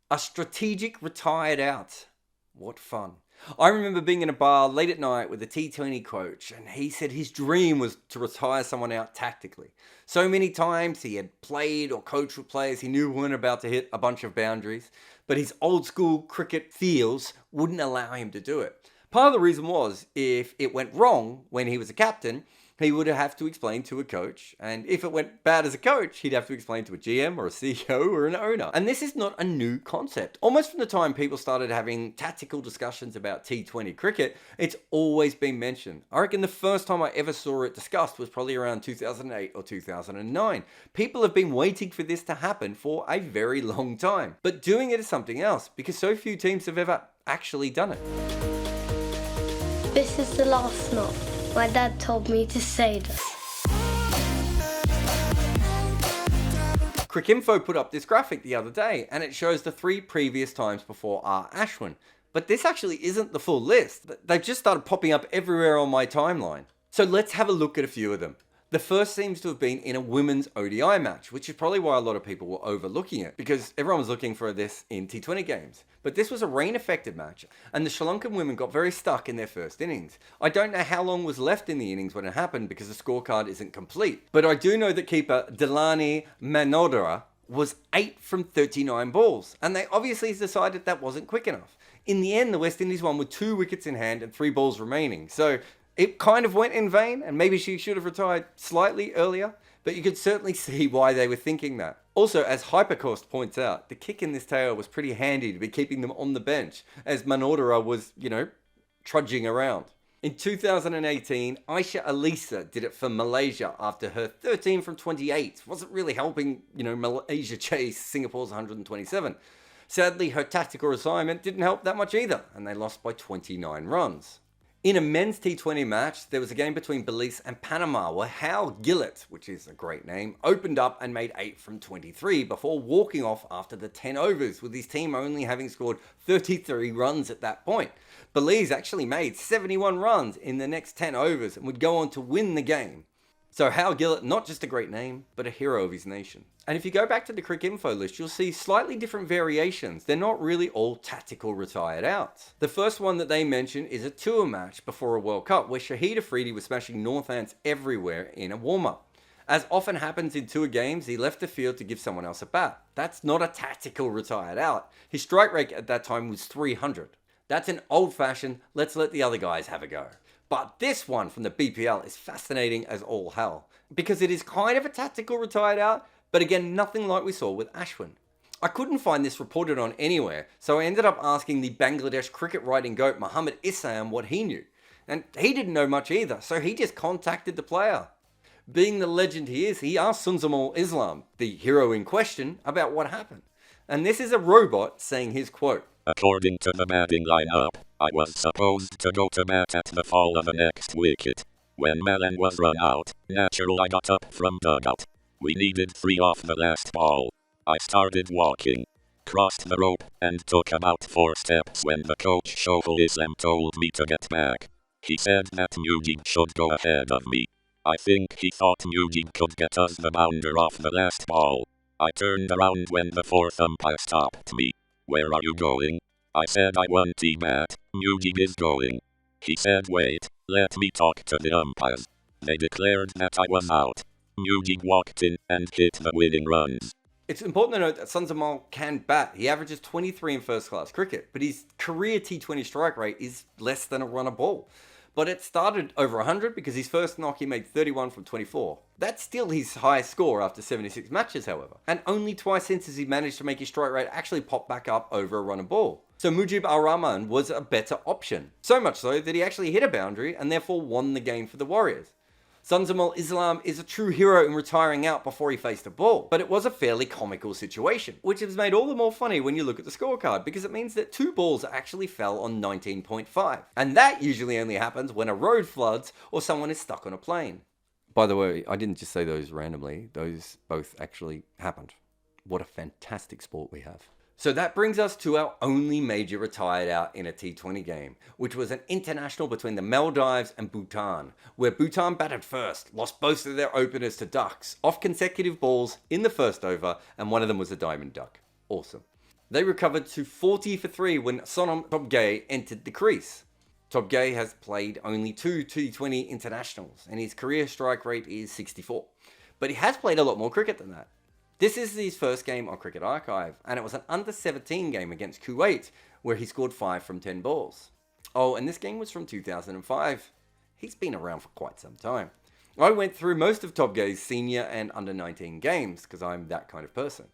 A strategic retired out. What fun. I remember being in a bar late at night with a T20 coach, and he said his dream was to retire someone out tactically. So many times he had played or coached with players he knew weren't about to hit a bunch of boundaries, but his old school cricket feels wouldn't allow him to do it. Part of the reason was if it went wrong when he was a captain, he would have to explain to a coach. And if it went bad as a coach, he'd have to explain to a GM or a CEO or an owner. And this is not a new concept. Almost from the time people started having tactical discussions about T20 cricket, it's always been mentioned. I reckon the first time I ever saw it discussed was probably around 2008 or 2009. People have been waiting for this to happen for a very long time. But doing it is something else because so few teams have ever actually done it. This is the last knot. My dad told me to say this. Cricinfo put up this graphic the other day, and it shows the 3 previous times before R Ashwin. But this actually isn't the full list. They've just started popping up everywhere on my timeline. So let's have a look at a few of them. The first seems to have been in a women's ODI match, which is probably why a lot of people were overlooking it, because everyone was looking for this in T20 games. But this was a rain-affected match, and the Sri Lankan women got very stuck in their first innings. I don't know how long was left in the innings when it happened because the scorecard isn't complete. But I do know that keeper Delani Manodara was 8 from 39 balls, and they obviously decided that wasn't quick enough. In the end, the West Indies won with 2 wickets in hand and 3 balls remaining. So it kind of went in vain, and maybe she should have retired slightly earlier, but you could certainly see why they were thinking that. Also, as Hypercost points out, the kick in this tail was pretty handy to be keeping them on the bench, as Manodara was, trudging around. In 2018, Aisha Alisa did it for Malaysia after her 13 from 28 wasn't really helping, Malaysia chase Singapore's 127. Sadly, her tactical assignment didn't help that much either, and they lost by 29 runs. In a men's T20 match, there was a game between Belize and Panama where Hal Gillett, which is a great name, opened up and made 8 from 23 before walking off after the 10 overs, with his team only having scored 33 runs at that point. Belize actually made 71 runs in the next 10 overs and would go on to win the game. So Hal Gillett, not just a great name, but a hero of his nation. And if you go back to the Cricinfo list, you'll see slightly different variations. They're not really all tactical retired outs. The first one that they mention is a tour match before a World Cup, where Shahid Afridi was smashing Northants everywhere in a warm-up. As often happens in tour games, he left the field to give someone else a bat. That's not a tactical retired out. His strike rate at that time was 300. That's an old-fashioned, let's let the other guys have a go. But this one from the BPL is fascinating as all hell, because it is kind of a tactical retired out, but again, nothing like we saw with Ashwin. I couldn't find this reported on anywhere, so I ended up asking the Bangladesh cricket writing goat Muhammad Isam what he knew. And he didn't know much either, so he just contacted the player. Being the legend he is, he asked Sunzamal Islam, the hero in question, about what happened. And this is a robot saying his quote. According to the batting lineup, I was supposed to go to bat at the fall of the next wicket. When Malan was run out, natural I got up from dugout. We needed 3 off the last ball. I started walking, crossed the rope, and took about 4 steps when the coach Shoful Islam told me to get back. He said that Mujib should go ahead of me. I think he thought Mujib could get us the bounder off the last ball. I turned around when the 4th umpire stopped me. Where are you going? I said I want T-bat, Mujib is going. He said wait, let me talk to the umpires. They declared that I was out. Mujib walked in and hit the winning runs. It's important to note that Sunzamal can bat. He averages 23 in first class cricket, but his career T20 strike rate is less than a run a ball. But it started over 100 because his first knock he made 31 from 24. That's still his highest score after 76 matches, however. And only twice since has he managed to make his strike rate actually pop back up over a run a ball. So Mujib Al-Rahman was a better option. So much so that he actually hit a boundary and therefore won the game for the Warriors. Sunzamal Islam is a true hero in retiring out before he faced a ball, but it was a fairly comical situation, which is made all the more funny when you look at the scorecard, because it means that 2 balls actually fell on 19.5, and that usually only happens when a road floods or someone is stuck on a plane. By the way, I didn't just say those randomly, those both actually happened. What a fantastic sport we have. So that brings us to our only major retired out in a T20 game, which was an international between the Maldives and Bhutan, where Bhutan batted first, lost both of their openers to ducks, off consecutive balls in the first over, and one of them was a diamond duck. Awesome. They recovered to 40 for 3 when Sonam Tobgay entered the crease. Tobgay has played only 2 T20 internationals and his career strike rate is 64. But he has played a lot more cricket than that. This is his first game on Cricket Archive, and it was an under-17 game against Kuwait, where he scored 5 from 10 balls. Oh, and this game was from 2005. He's been around for quite some time. I went through most of Tobgay's senior and under-19 games, because I'm that kind of person.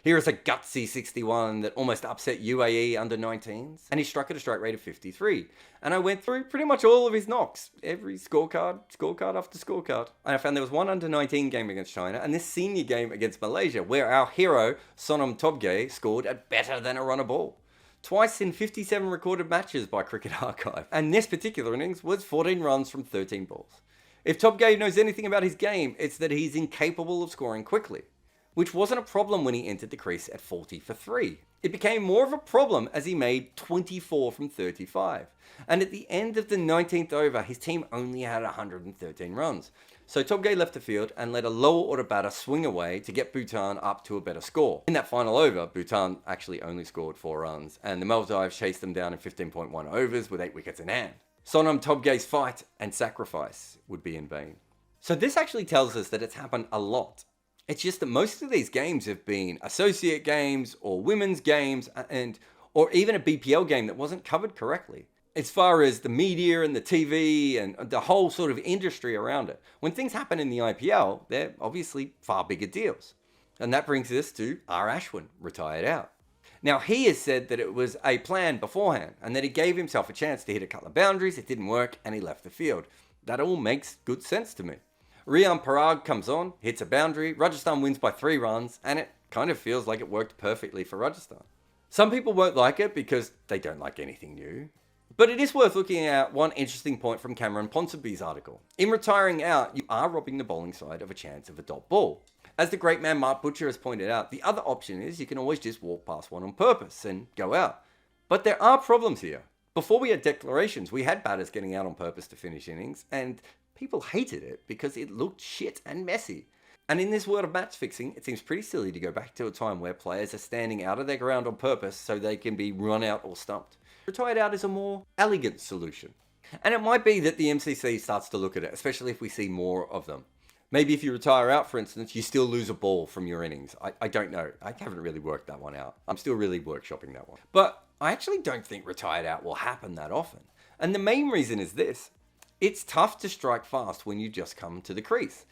Here is a gutsy 61 that almost upset UAE under-19s, and he struck at a strike rate of 53. And I went through pretty much all of his knocks, every scorecard after scorecard. And I found there was one under-19 game against China, and this senior game against Malaysia, where our hero, Sonam Tobgay, scored at better than a run a ball. Twice in 57 recorded matches by Cricket Archive, and this particular innings was 14 runs from 13 balls. If Tobgay knows anything about his game, it's that he's incapable of scoring quickly, which wasn't a problem when he entered the crease at 40 for 3. It became more of a problem as he made 24 from 35. And at the end of the 19th over, his team only had 113 runs. So Tobgay left the field and let a lower order batter swing away to get Bhutan up to a better score. In that final over, Bhutan actually only scored 4 runs, and the Maldives chased them down in 15.1 overs with 8 wickets in hand. Sonam Tobgay's fight and sacrifice would be in vain. So this actually tells us that it's happened a lot. It's just that most of these games have been associate games or women's games or even a BPL game that wasn't covered correctly. As far as the media and the TV and the whole sort of industry around it. When things happen in the IPL, they're obviously far bigger deals. And that brings us to R Ashwin, retired out. Now he has said that it was a plan beforehand and that he gave himself a chance to hit a couple of boundaries, it didn't work and he left the field. That all makes good sense to me. Riyan Parag comes on, hits a boundary, Rajasthan wins by 3 runs, and it kind of feels like it worked perfectly for Rajasthan. Some people won't like it because they don't like anything new. But it is worth looking at one interesting point from Cameron Ponsonby's article. In retiring out, you are robbing the bowling side of a chance of a dot ball. As the great man Mark Butcher has pointed out, the other option is you can always just walk past one on purpose and go out. But there are problems here. Before we had declarations, we had batters getting out on purpose to finish innings, and people hated it because it looked shit and messy. And in this world of match fixing, it seems pretty silly to go back to a time where players are standing out of their ground on purpose so they can be run out or stumped. Retired out is a more elegant solution. And it might be that the MCC starts to look at it, especially if we see more of them. Maybe if you retire out, for instance, you still lose a ball from your innings. I don't know. I haven't really worked that one out. I'm still really workshopping that one. But I actually don't think retired out will happen that often. And the main reason is this. It's tough to strike fast when you just come to the crease.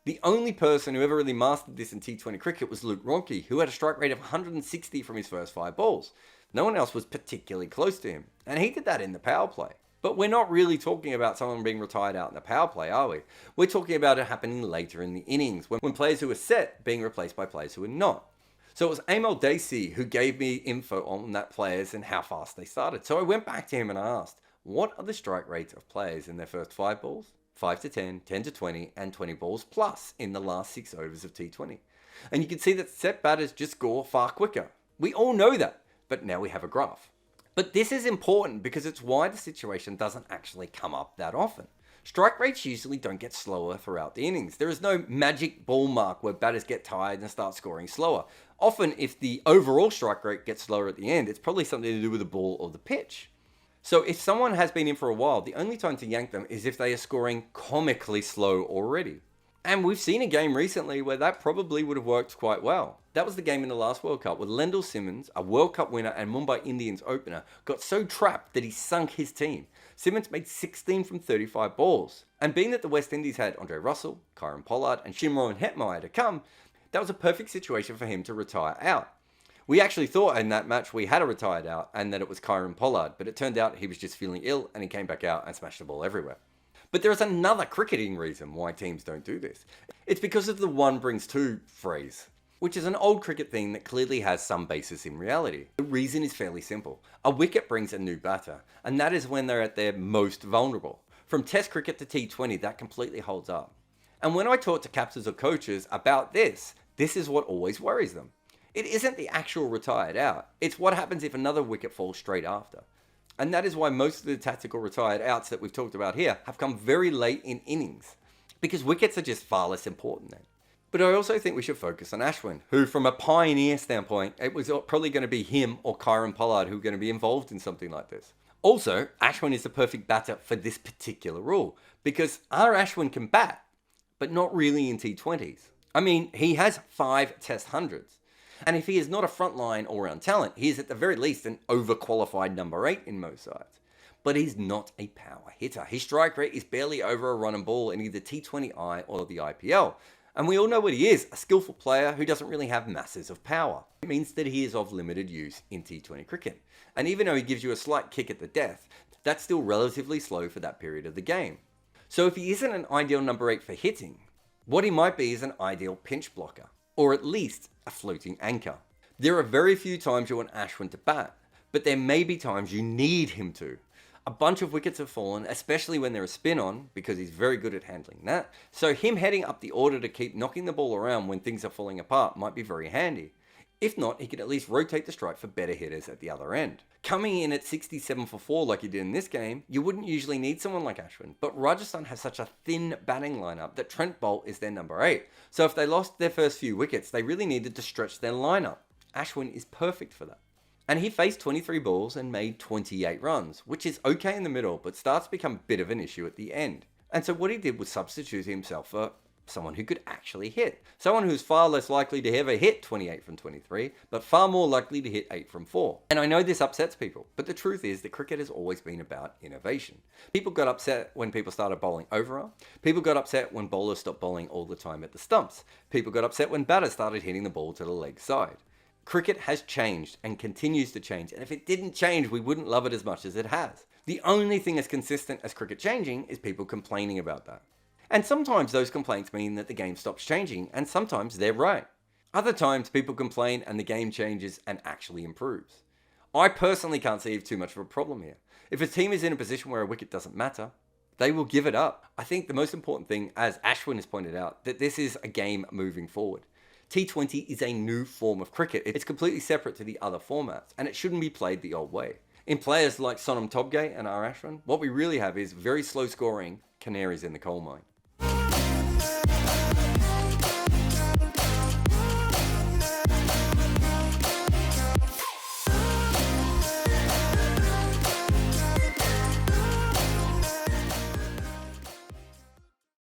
The only person who ever really mastered this in T20 cricket was Luke Ronke, who had a strike rate of 160 from his first 5 balls. No one else was particularly close to him, and he did that in the power play. But we're not really talking about someone being retired out in the power play, are we? We're talking about it happening later in the innings, when players who are set being replaced by players who are not. So it was Amol Dacey who gave me info on that players and how fast they started. So I went back to him and I asked, what are the strike rates of players in their first 5 balls, 5 to 10, 10 to 20, and 20 balls plus in the last 6 overs of T20? And you can see that set batters just score far quicker. We all know that. But now we have a graph. But this is important because it's why the situation doesn't actually come up that often. Strike rates usually don't get slower throughout the innings. There is no magic ball mark where batters get tired and start scoring slower. Often, if the overall strike rate gets slower at the end, it's probably something to do with the ball or the pitch. So if someone has been in for a while, the only time to yank them is if they are scoring comically slow already. And we've seen a game recently where that probably would have worked quite well. That was the game in the last World Cup where Lendl Simmons, a World Cup winner and Mumbai Indians opener, got so trapped that he sunk his team. Simmons made 16 from 35 balls. And being that the West Indies had Andre Russell, Kieron Pollard and Shimron Hetmeyer to come, that was a perfect situation for him to retire out. We actually thought in that match we had a retired out and that it was Kieron Pollard, but it turned out he was just feeling ill and he came back out and smashed the ball everywhere. But there is another cricketing reason why teams don't do this. It's because of the one brings two phrase, which is an old cricket thing that clearly has some basis in reality. The reason is fairly simple. A wicket brings a new batter, and that is when they're at their most vulnerable. From Test cricket to T20, that completely holds up. And when I talk to captains or coaches about this is what always worries them. It isn't the actual retired out, it's what happens if another wicket falls straight after. And that is why most of the tactical retired outs that we've talked about here have come very late in innings. Because wickets are just far less important then. But I also think we should focus on Ashwin, who from a pioneer standpoint, it was probably going to be him or Kyron Pollard who are going to be involved in something like this. Also, Ashwin is the perfect batter for this particular rule, because R Ashwin can bat, but not really in T20s. I mean, he has 5 test hundreds. And if he is not a frontline all-round talent, he is at the very least an overqualified number 8 in most sides. But he's not a power hitter. His strike rate is barely over a run and ball in either T20I or the IPL. And we all know what he is, a skillful player who doesn't really have masses of power. It means that he is of limited use in T20 cricket. And even though he gives you a slight kick at the death, that's still relatively slow for that period of the game. So if he isn't an ideal number 8 for hitting, what he might be is an ideal pinch blocker, or at least a floating anchor. There are very few times you want Ashwin to bat, but there may be times you need him to. A bunch of wickets have fallen, especially when there is spin on, because he's very good at handling that. So him heading up the order to keep knocking the ball around when things are falling apart might be very handy. If not, he could at least rotate the strike for better hitters at the other end. Coming in at 67 for 4 like he did in this game, you wouldn't usually need someone like Ashwin, but Rajasthan has such a thin batting lineup that Trent Boult is their number 8. So if they lost their first few wickets, they really needed to stretch their lineup. Ashwin is perfect for that. And he faced 23 balls and made 28 runs, which is okay in the middle, but starts to become a bit of an issue at the end. And so what he did was substitute himself for someone who could actually hit. Someone who's far less likely to ever hit 28 from 23, but far more likely to hit 8 from 4. And I know this upsets people, but the truth is that cricket has always been about innovation. People got upset when people started bowling overarm. People got upset when bowlers stopped bowling all the time at the stumps. People got upset when batters started hitting the ball to the leg side. Cricket has changed and continues to change, and if it didn't change, we wouldn't love it as much as it has. The only thing as consistent as cricket changing is people complaining about that. And sometimes those complaints mean that the game stops changing, and sometimes they're right. Other times people complain and the game changes and actually improves. I personally can't see too much of a problem here. If a team is in a position where a wicket doesn't matter, they will give it up. I think the most important thing, as Ashwin has pointed out, that this is a game moving forward. T20 is a new form of cricket. It's completely separate to the other formats, and it shouldn't be played the old way. In players like Sonam Tobgay and R Ashwin, what we really have is very slow scoring canaries in the coal mine.